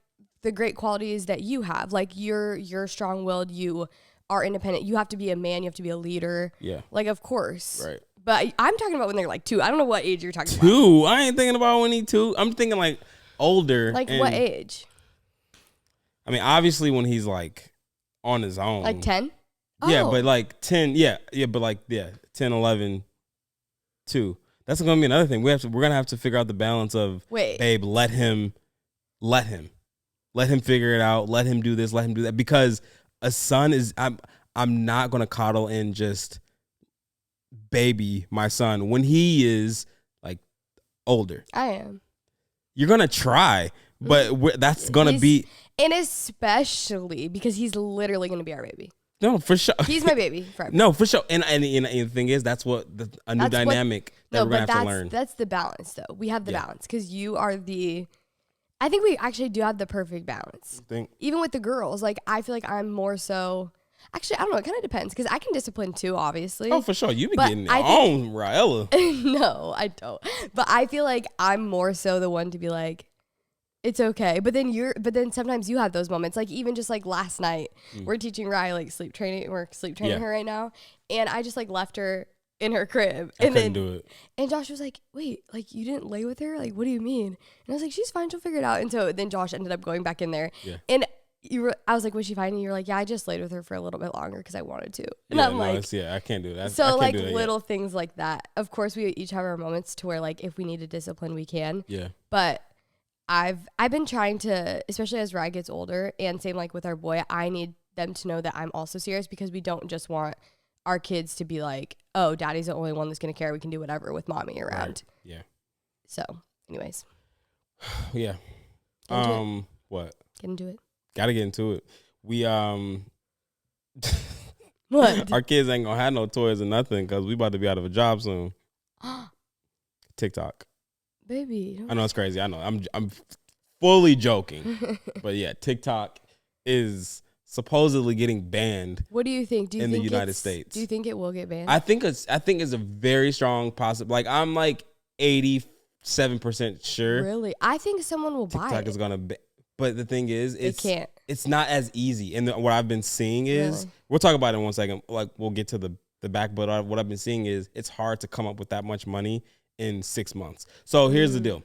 the great qualities that you have. Like you're strong-willed. You are independent. You have to be a man. You have to be a leader.
Yeah.
Like, of course.
Right.
But I'm talking about when they're like 2. I don't know what age you're talking about.
2? I ain't thinking about when he's 2. I'm thinking like older.
Like what age?
I mean, obviously when he's like on his own.
Like 10?
Yeah, but like 10. Yeah, but like 10, 11, 2. That's gonna be another thing. We're gonna have to figure out the balance of babe. Let him figure it out. Let him do this. Let him do that. Because a son is. I'm not gonna coddle and just baby my son when he is like older.
I am.
You're gonna try, but that's gonna be.
And especially because he's literally gonna be our baby.
No, for sure.
He's my baby forever.
No, for sure. And the thing is, that's what a new dynamic that we're going to have to learn.
That's the balance, though. We have the balance because you are I think we actually do have the perfect balance. Even with the girls, like, I feel like I'm more so. Actually, I don't know. It kind of depends because I can discipline too, obviously.
Oh, for sure. You be getting your own, Raella.
No, I don't. But I feel like I'm more so the one to be like, it's okay. But then sometimes you have those moments. Like even just like last night, we're teaching Rye like sleep training. We're sleep training her right now. And I just like left her in her crib. And
couldn't do it.
And Josh was like, wait, like you didn't lay with her? Like, what do you mean? And I was like, she's fine. She'll figure it out. And so then Josh ended up going back in there. Yeah. And I was like, was she fine? And you were like, yeah, I just laid with her for a little bit longer because I wanted to. And I'm like,
I can't do that.
So like little things like that. Of course, we each have our moments to where like if we need to discipline, we can.
Yeah.
But I've been trying to, especially as Rye gets older, and same like with our boy, I need them to know that I'm also serious because we don't just want our kids to be like, oh, daddy's the only one that's going to care. We can do whatever with mommy around.
Right. Yeah.
So, anyways.
Yeah. What?
Get into it.
Gotta get into it. We,
What?
Our kids ain't gonna have no toys or nothing because we about to be out of a job soon. TikTok.
Baby.
I know it's crazy. I know. I'm fully joking. But yeah, TikTok is supposedly getting banned.
What do you think?
In the United States.
Do you think it will get banned?
I think it's a very strong possible. Like I'm like 87% sure.
Really? I think someone will buy it.
TikTok is gonna but the thing is it's not as easy. And what I've been seeing is we'll talk about it in 1 second. Like we'll get to the back, but what I've been seeing is it's hard to come up with that much money in 6 months. So here's the deal.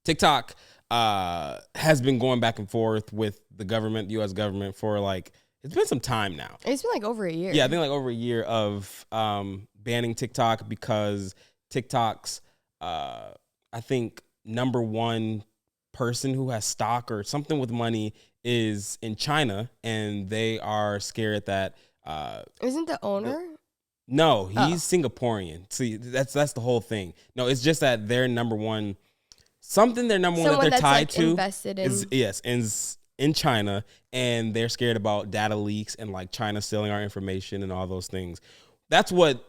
TikTok has been going back and forth with the government, U.S. government, for like, it's been some time now.
It's been like over a year.
Yeah, I think like over a year of banning TikTok because TikTok's, I think, number one person who has stock or something with money is in China, and they are scared that.
Isn't the owner?
No, he's Singaporean. See, that's the whole thing. No, it's just that their number one, something they're number one that they're tied to
invested in.
is in China, and they're scared about data leaks and like China stealing our information and all those things. That's what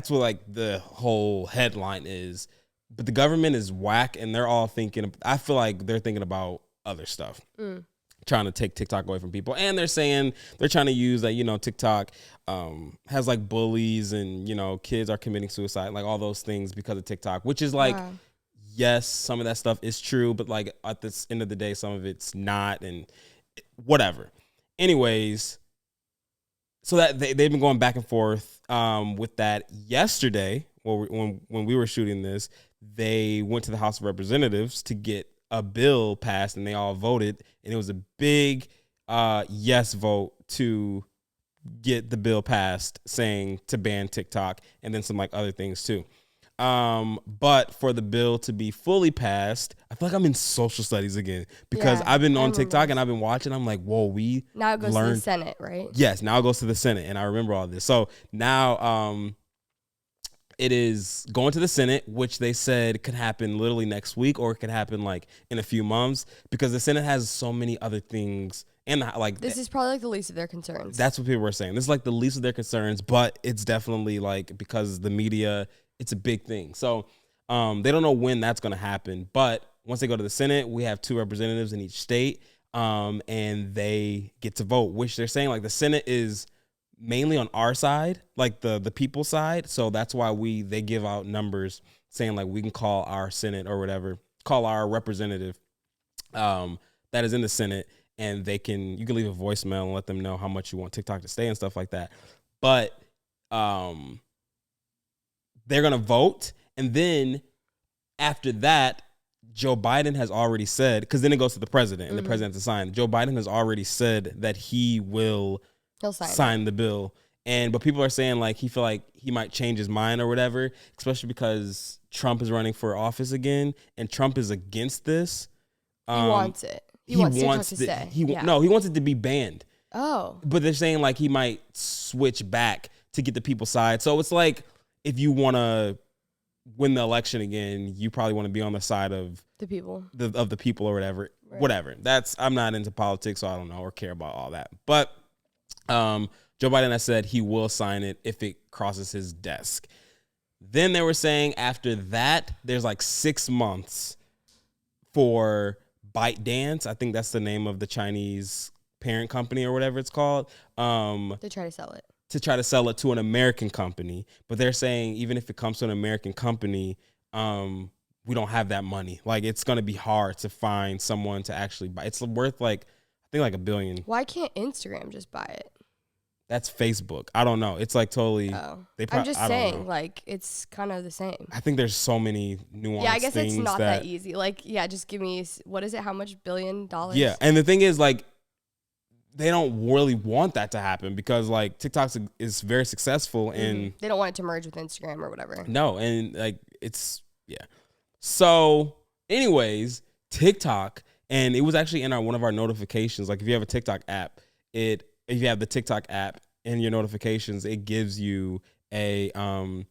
like the whole headline is. But the government is whack, and they're all thinking. I feel like they're thinking about other stuff. Trying to take TikTok away from people, and they're saying they're trying to use that, TikTok has like bullies and kids are committing suicide, like all those things because of TikTok, which is like, yes, some of that stuff is true, but like at the end of the day, some of it's not, and whatever. Anyways, so that they've been going back and forth with that. Yesterday, when we were shooting this, they went to the House of Representatives to get a bill passed, and they all voted, and it was a big yes vote to get the bill passed, saying to ban TikTok, and then some like other things too. But for the bill to be fully passed, I feel like I'm in social studies again because I've been on TikTok and I've been watching. I'm like, whoa,
now it goes to the Senate, right?
Yes, now it goes to the Senate, and I remember all this. So now it is going to the Senate, which they said could happen literally next week, or it could happen like in a few months, because the Senate has so many other things. And like
this is probably like the least of their concerns.
That's what people were saying. This is like the least of their concerns, but it's definitely like, because the media, it's a big thing. So they don't know when that's going to happen. But once they go to the Senate, we have 2 representatives in each state, and they get to vote, which they're saying like the Senate is mainly on our side, like the people's side. So that's why they give out numbers saying like we can call our Senate or whatever, call our representative that is in the Senate, and you can leave a voicemail and let them know how much you want TikTok to stay and stuff like that. But they're going to vote. And then after that, Joe Biden has already said, because then it goes to the president and the president to sign. Joe Biden has already said that he'll sign the bill. But people are saying like he feel like he might change his mind or whatever, especially because Trump is running for office again, and Trump is against this.
He wants it. He wants TikTok to stay.
No, he wants it to be banned.
Oh.
But they're saying like he might switch back to get the people's side. So it's like if you want to win the election again, you probably want to be on the side of
the people,
of the people or whatever. Right. Whatever. I'm not into politics, so I don't know or care about all that. But Joe Biden has said he will sign it if it crosses his desk. Then they were saying after that, there's like 6 months for ByteDance. I think that's the name of the Chinese parent company or whatever it's called.
To try to sell it.
To try to sell it to an American company. But they're saying even if it comes to an American company, we don't have that money. Like it's going to be hard to find someone to actually buy. It's worth like, I think like $1 billion.
Why can't Instagram just buy it?
That's Facebook. I don't know. It's like totally.
Oh. I'm just saying, like, it's kind of the same.
I think there's so many nuanced.
Yeah, I guess it's not that easy. Like, yeah, just give me, what is it? How much $1 billion?
Yeah, and the thing is, like, they don't really want that to happen because, like, TikTok is very successful and
they don't want it to merge with Instagram or whatever.
No, and like it's So, anyways, TikTok, and it was actually in one of our notifications. Like, if you have a TikTok app, if you have the TikTok app in your notifications, it gives you to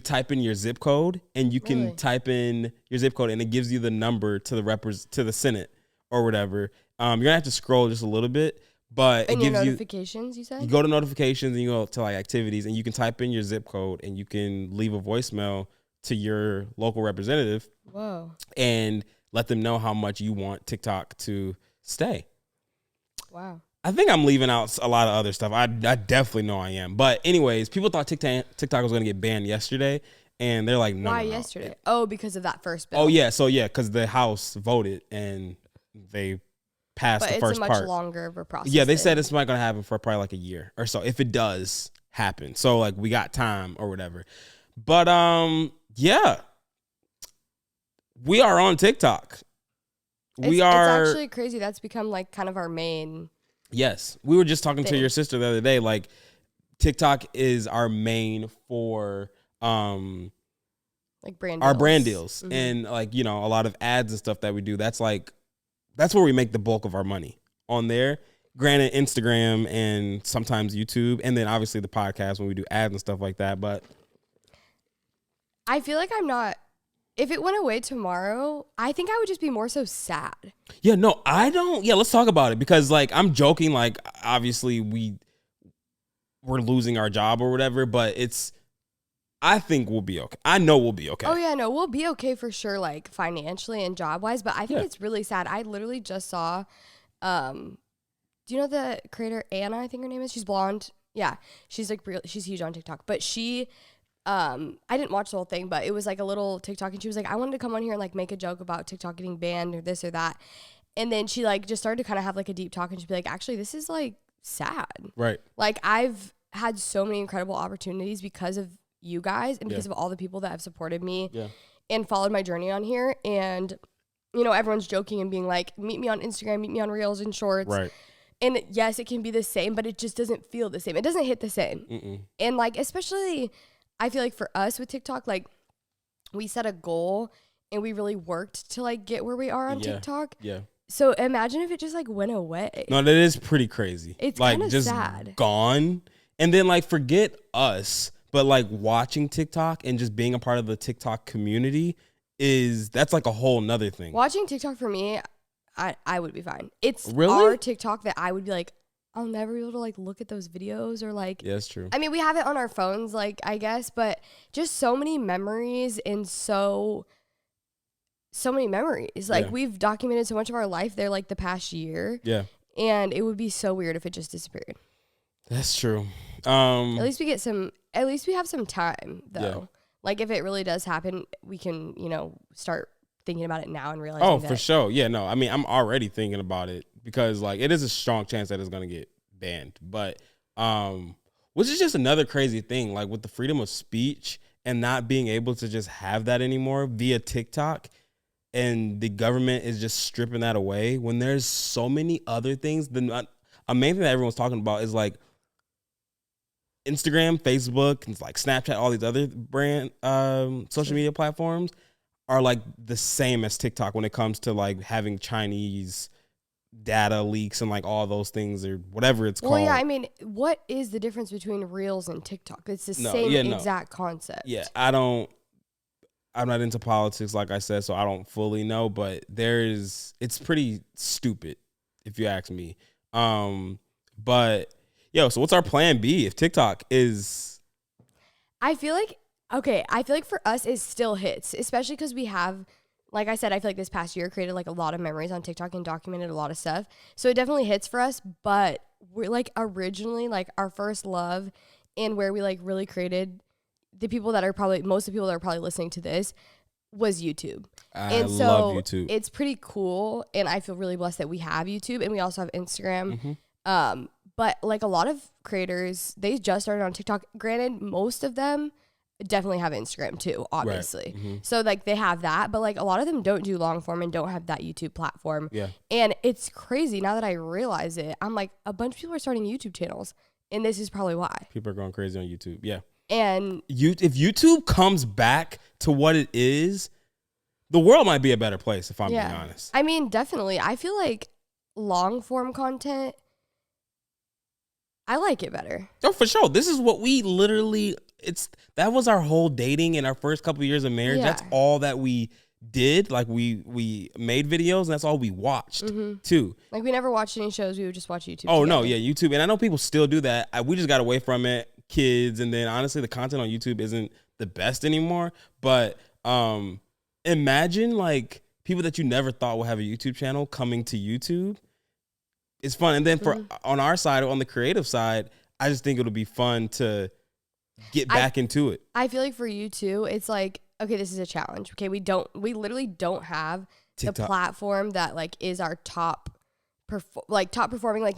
type in your zip code, and you can type in your zip code, and it gives you the number to the Senate or whatever. You're gonna have to scroll just a little bit, but it gives
notifications. You said
you go to notifications and you go to like activities, and you can type in your zip code, and you can leave a voicemail to your local representative.
Whoa!
And let them know how much you want TikTok to stay.
Wow.
I think I'm leaving out a lot of other stuff. I definitely know I am. But anyways, people thought TikTok was going to get banned yesterday. And they're like, no.
Why yesterday? Oh, because of that first bill.
Oh, yeah. So, yeah, because the House voted and they passed the first part.
But it's a much longer of a process.
Yeah, they said it's not going to happen for probably like a year or so if it does happen. So, like, we got time or whatever. But, yeah. We are on TikTok. It's
actually crazy. That's become like kind of our main.
Yes. We were just talking to your sister the other day. Like TikTok is our main for like
brand
our brand deals. Mm-hmm. And like, you know, a lot of ads and stuff that we do. That's where we make the bulk of our money on there. Granted, Instagram and sometimes YouTube. And then obviously the podcast when we do ads and stuff like that. But
I feel like if it went away tomorrow, I think I would just be more so sad.
Yeah, no, I don't. Yeah, let's talk about it because, like, I'm joking. Like, obviously, we're losing our job or whatever, but I think we'll be okay. I know we'll be okay.
Oh, yeah, no, we'll be okay for sure, like, financially and job-wise, but I think it's really sad. I literally just saw, do you know the creator Anna, I think her name is? She's blonde. Yeah, she's, like, she's huge on TikTok, but she... I didn't watch the whole thing, but it was like a little TikTok and she was like, I wanted to come on here and like make a joke about TikTok getting banned or this or that. And then she like just started to kind of have like a deep talk and she'd be like, actually, this is like sad.
Right.
Like I've had so many incredible opportunities because of you guys and because of all the people that have supported me and followed my journey on here. And, you know, everyone's joking and being like, meet me on Instagram, meet me on Reels and Shorts.
Right.
And yes, it can be the same, but it just doesn't feel the same. It doesn't hit the same. Mm-mm. And like, especially... I feel like for us with TikTok, like we set a goal and we really worked to like get where we are on TikTok.
Yeah.
So imagine if it just like went away.
No, that is pretty crazy.
It's
like
kind of
just
sad.
Gone. And then like forget us, but like watching TikTok and just being a part of the TikTok community that's like a whole nother thing.
Watching TikTok for me, I would be fine. It's
really?
Our TikTok that I would be like, I'll never be able to like look at those videos or like.
Yeah, that's true.
I mean, we have it on our phones, like I guess, but just so many memories and so many memories. Like we've documented so much of our life there, like the past year.
Yeah.
And it would be so weird if it just disappeared.
That's true.
At least we have some time though. Yeah. Like if it really does happen, we can, you know, start thinking about it now and realizing
Oh, for sure. Yeah, no. I mean, I'm already thinking about it because like it is a strong chance that it's going to get banned. But which is just another crazy thing, like with the freedom of speech and not being able to just have that anymore via TikTok, and the government is just stripping that away when there's so many other things. A main thing that everyone's talking about is like Instagram, Facebook, and like Snapchat, all these other brand social media platforms are like the same as TikTok when it comes to like having Chinese data leaks and like all those things or whatever it's called.
Well, yeah, I mean, what is the difference between Reels and TikTok? It's the same exact concept.
Yeah, I'm not into politics, like I said, so I don't fully know, but it's pretty stupid if you ask me. But so what's our plan B if TikTok is?
I feel like for us it still hits, especially because we have, like I said, I feel like this past year created like a lot of memories on TikTok and documented a lot of stuff. So it definitely hits for us, but we're like originally like our first love and where we like really created most of the people that are probably listening to this was YouTube.
I love YouTube.
It's pretty cool, and I feel really blessed that we have YouTube and we also have Instagram. Mm-hmm. But like a lot of creators, they just started on TikTok. Granted, most of them definitely have Instagram too, obviously. Right. Mm-hmm. So like they have that, but like a lot of them don't do long form and don't have that YouTube platform. Yeah. And it's crazy now that I realize it. I'm like, a bunch of people are starting YouTube channels, and this is probably why.
People are going crazy on YouTube. Yeah.
And
if YouTube comes back to what it is, the world might be a better place, if I'm being honest.
I mean, definitely. I feel like long form content, I like it better.
Oh, for sure. This is what we literally, that was our whole dating in our first couple of years of marriage. Yeah. That's all that we did. Like we made videos and that's all we watched too.
Like we never watched any shows. We would just watch YouTube.
Oh, together. No. Yeah. YouTube. And I know people still do that. We just got away from it. Kids. And then honestly, the content on YouTube isn't the best anymore. But imagine like people that you never thought would have a YouTube channel coming to YouTube. It's fun. And then on our side, on the creative side, I just think it'll be fun to get back into it.
I feel like for you too, it's like, okay, this is a challenge. Okay, we literally don't have TikTok, the platform that like is our top performing, like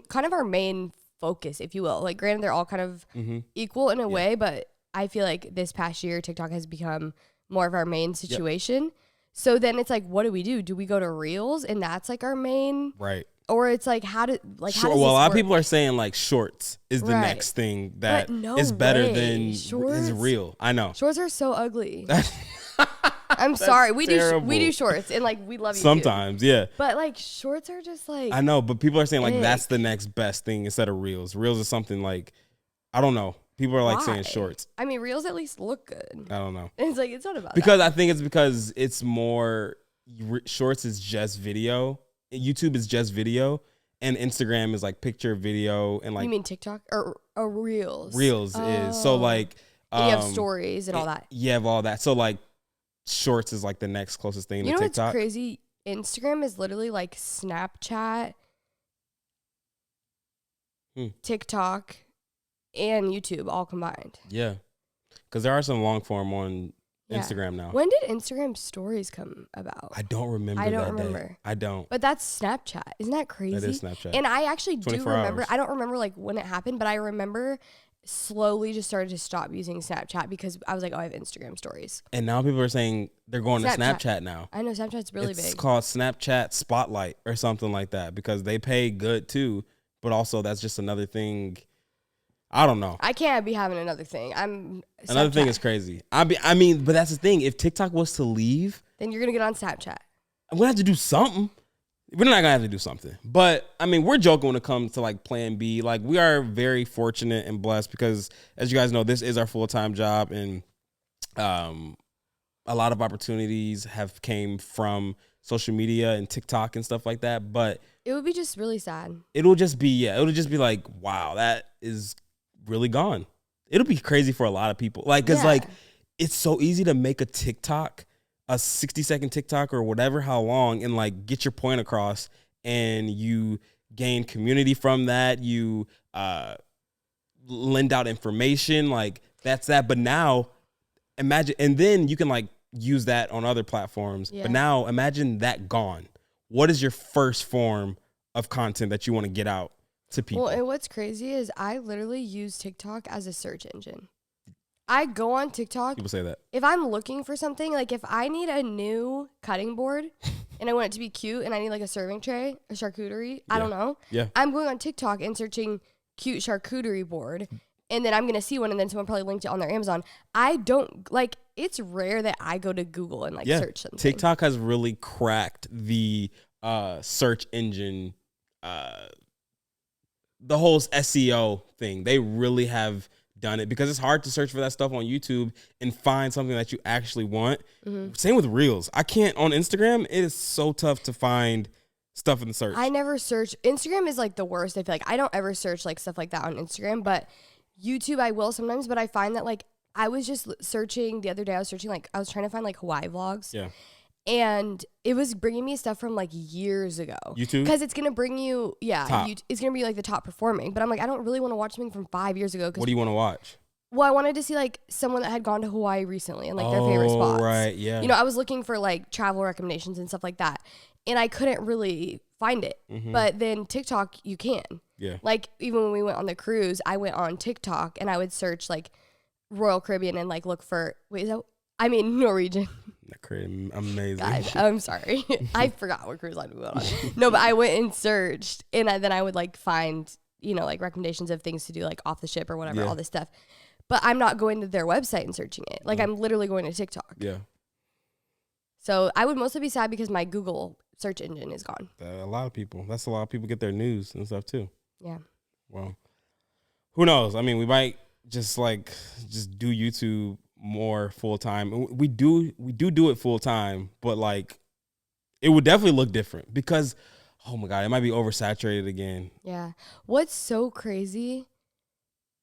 kind of our main focus, if you will. Like granted, they're all kind of equal in a way, but I feel like this past year, TikTok has become more of our main situation. Yep. So then it's like, what do we do? Do we go to Reels and that's like our main?
Right.
Or it's like, how does
a lot of people are saying like shorts is the next thing that is better than shorts is real. I know.
Shorts are so ugly. I'm sorry. We do shorts and like we love you
sometimes, too. Yeah.
But like shorts are just like
I know, but people are saying like that's the next best thing instead of Reels. Reels is something like I don't know. People are like saying shorts.
I mean, Reels at least look good.
I don't know.
It's like it's not about
because
that.
I think it's because it's more shorts is just video. YouTube is just video, and Instagram is like picture, video, and like.
You mean TikTok or Reels?
Reels is so like.
And you have stories and all that.
You have all that. So like, shorts is like the next closest thing to TikTok.
You know what's crazy? Instagram is literally like Snapchat, TikTok, and YouTube all combined.
Yeah, because there are some long form on Instagram now.
When did Instagram stories come about?
I don't remember. I don't.
But that's Snapchat. Isn't that crazy?
That is Snapchat.
And I actually do remember.
Hours.
I don't remember like when it happened, but I remember slowly just started to stop using Snapchat because I was like, oh, I have Instagram stories.
And now people are saying they're going to Snapchat now.
I know Snapchat's really big.
It's called Snapchat Spotlight or something like that because they pay good too, but also that's just another thing. I don't know.
I can't be having another thing.
Another thing is crazy. I mean, but that's the thing. If TikTok was to leave,
then you're gonna get on Snapchat.
I'm gonna have to do something. We're not gonna have to do something. But I mean, we're joking when it comes to like Plan B. Like we are very fortunate and blessed because, as you guys know, this is our full-time job, and a lot of opportunities have came from social media and TikTok and stuff like that. But
it would be just really sad.
It'll just be like, wow, that is really gone. It'll be crazy for a lot of people. Like, cause like it's so easy to make a TikTok, a 60-second TikTok or whatever, how long, and like get your point across, and you gain community from that. You lend out information, like that's that. But now imagine, and then you can like use that on other platforms.
Yeah.
But now imagine that gone. What is your first form of content that you want to get out to people?
Well, and what's crazy is I literally use TikTok as a search engine. I go on TikTok.
People say that.
If I'm looking for something, like if I need a new cutting board and I want it to be cute and I need like a serving tray, a charcuterie, I don't know.
Yeah.
I'm going on TikTok and searching cute charcuterie board, and then I'm going to see one, and then someone probably linked it on their Amazon. I don't, like, it's rare that I go to Google and like search something.
TikTok has really cracked the search engine, the whole SEO thing. They really have done it, because it's hard to search for that stuff on YouTube and find something that you actually want. Same with Reels. I can't on Instagram. It is so tough to find stuff in the search.
I never search. Instagram is like the worst. I feel like I don't ever search like stuff like that on Instagram, but YouTube I will sometimes. But I find that like I was just searching the other day. I was searching like I was trying to find like Hawaii vlogs.
Yeah.
And it was bringing me stuff from like years ago.
YouTube?
Because it's going to bring you,
Top.
it's going to be like the top performing. But I'm like, I don't really want to watch something from 5 years ago.
What do you want to watch?
Well, I wanted to see like someone that had gone to Hawaii recently and like their favorite spots.
Right, yeah.
You know, I was looking for like travel recommendations and stuff like that. And I couldn't really find it. But then TikTok, you can.
Yeah.
Like even when we went on the cruise, I went on TikTok and I would search like Royal Caribbean and like look for, Norwegian.
Amazing.
God, I'm sorry. I forgot what cruise line we went on. No, but I went and searched, and then I would like find, like recommendations of things to do like off the ship or whatever, all this stuff. But I'm not going to their website and searching it. Like I'm literally going to TikTok.
Yeah.
So I would mostly be sad because my Google search engine is gone.
A lot of people. That's a lot of people get their news and stuff too.
Yeah.
Well, who knows? I mean, we might just do YouTube more full time. We do it full time, but like it would definitely look different because, oh my God, it might be oversaturated again.
Yeah. What's so crazy?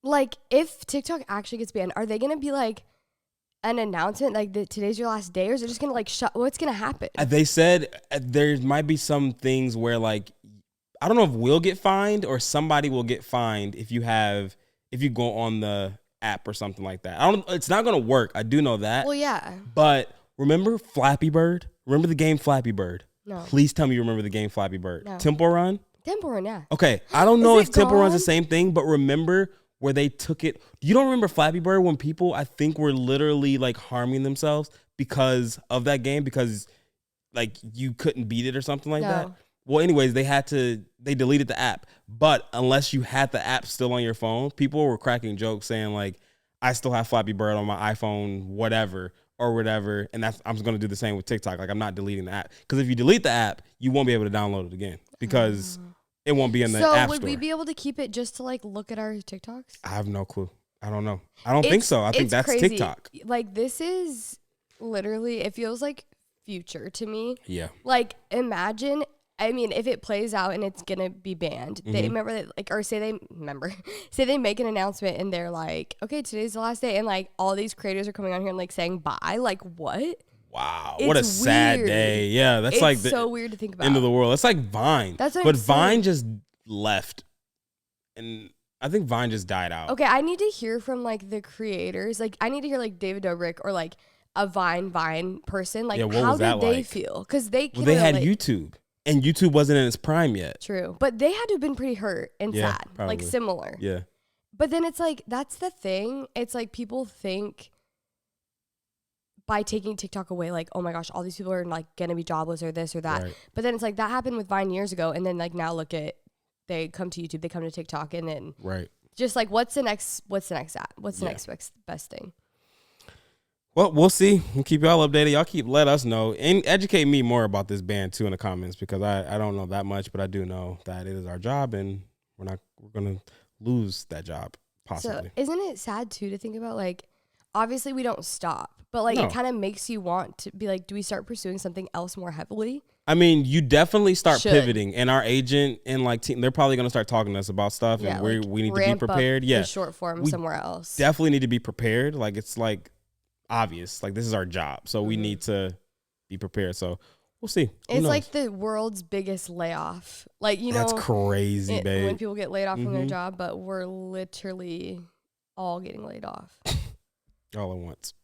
Like if TikTok actually gets banned, are they going to be like an announcement like that today's your last day, or is it just going to like shut? What's going to happen?
They said there might be some things where like, I don't know if we'll get fined or somebody will get fined if you go on the app or something like that. It's not gonna work. I do know that.
Well, yeah.
But remember Flappy Bird? Remember the game Flappy Bird?
No.
Please tell me you remember the game Flappy Bird.
No.
Temple Run?
Temple Run, yeah.
Okay. I don't know if Temple
gone?
Run's the same thing, but remember where they took it. You don't remember Flappy Bird when people, I think, were literally like harming themselves because of that game, because like you couldn't beat it or something like that? Well, anyways, they deleted the app. But unless you had the app still on your phone, people were cracking jokes saying like, I still have Flappy Bird on my iPhone, whatever. And I'm going to do the same with TikTok. Like I'm not deleting the app. Because if you delete the app, you won't be able to download it again because it won't be in the app store. So
would we be able to keep it just to like look at our TikToks?
I have no clue. I don't know. I don't think so. I think that's
crazy.
TikTok.
Like this is literally, it feels like future to me.
Yeah.
Like imagine, if it plays out and it's gonna be banned, they remember that, like, or say they make an announcement and they're like, okay, today's the last day, and like all these creators are coming on here and like saying bye. Like what?
Wow, what a sad day. Yeah, that's
it's
like
so weird to think about.
End of the world. It's like Vine.
That's what
but
I'm saying.
Vine just left, and I think Vine just died out.
Okay, I need to hear from like the creators. Like I need to hear like David Dobrik or like a Vine person. Like how did they feel? Because they
had YouTube. And YouTube wasn't in its prime yet.
True. But they had to have been pretty hurt and sad.
Probably.
Like similar.
Yeah.
But then it's like, that's the thing. It's like people think by taking TikTok away, like, oh my gosh, all these people are like going to be jobless or this or that. Right. But then it's like that happened with Vine years ago. And then like now look at, they come to YouTube, they come to TikTok, and then just like, what's the next app? What's the next best thing?
Well, we'll see. We'll keep y'all updated. Y'all let us know and educate me more about this ban too in the comments, because I don't know that much, but I do know that it is our job and we're going to lose that job possibly.
So isn't it sad too to think about, like, obviously we don't stop, but like it kind of makes you want to be like, do we start pursuing something else more heavily? I mean,
you definitely start pivoting, and our agent and like team, they're probably going to start talking to us about stuff, and we need to be prepared.
Yeah. Short form somewhere else.
Definitely need to be prepared. Like it's like obvious, like this is our job, so we need to be prepared. So we'll see.
It's like the world's biggest layoff. Like,
that's crazy, babe.
When people get laid off from their job, but we're literally all getting laid off
all at once.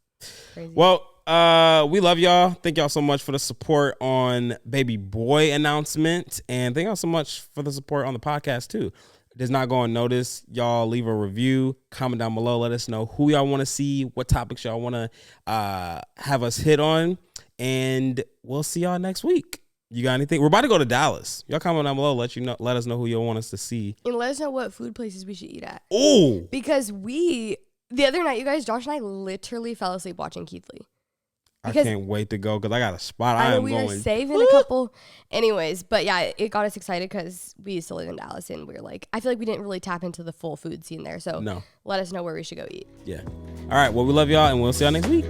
Crazy.
Well, We love y'all. Thank y'all so much for the support on baby boy announcement, and thank y'all so much for the support on the podcast too. Does not go unnoticed. Y'all leave a review, comment down below. Let us know who y'all want to see, what topics y'all want to have us hit on, and we'll see y'all next week. You got anything? We're about to go to Dallas. Y'all comment down below. Let us know who y'all want us to see,
and let us know what food places we should eat at.
Oh,
because the other night, you guys, Josh and I literally fell asleep watching Keithley.
I can't wait to go because I got a spot.
I know we are saving a couple. Anyways, but yeah, it got us excited because we used to live in Dallas and we were like, I feel like we didn't really tap into the full food scene there. So let us know where we should go eat.
Yeah. All right. Well, we love y'all and we'll see y'all next week.